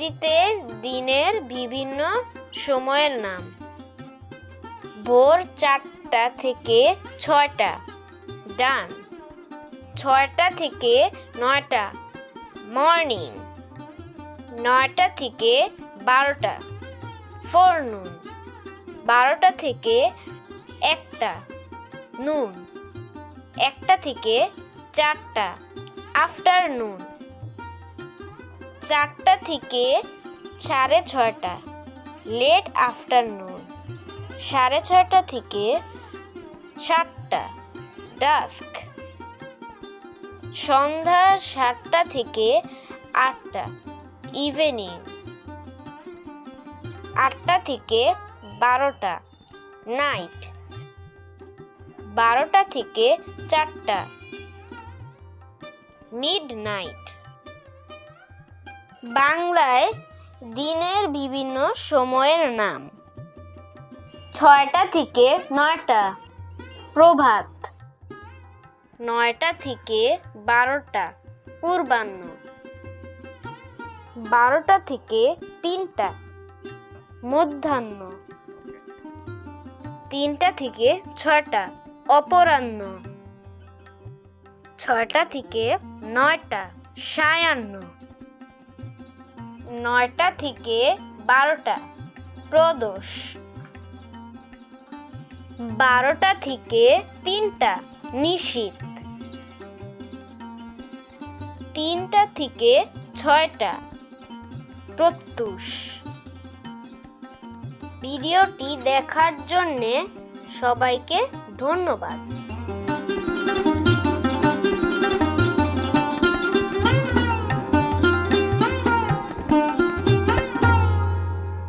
ইংরেজিতে দিনের বিভিন্ন সময়ের নাম। ভোর 4টা থেকে 6টা, ডান। 6টা থেকে 9টা, মর্নিং। 9টা থেকে 12টা, ফরনুন। 12টা থেকে 1টা, নুন। 1টা থেকে 4টা, আফটারনুন। 4টা থেকে 6:30টা, লেট আফটারনুন। 6:30টা থেকে 7টা, ডাস্ক। সন্ধ্যা 7টা থেকে 8টা, ইভিনিং। 8টা থেকে 12টা, নাইট। 12টা থেকে 4টা, মিডনাইট। বাংলায় দিনের বিভিন্ন সময়ের নাম। 6টা থেকে 9টা, প্রভাত। 9টা থেকে 12টা, পূর্বাহ্ন। 12টা থেকে 3টা, মধ্যাহ্ন। 3টা থেকে 6টা, অপরাহ্ন। 6টা থেকে 9টা, সায়াহ্ন। 9টা থেকে 12টা, প্রদোষ। 12টা থেকে 3টা, নিশীথ। 3টা থেকে 6টা, প্রত্যুষ। ভিডিওটি দেখার জন্য সবাইকে ধন্যবাদ।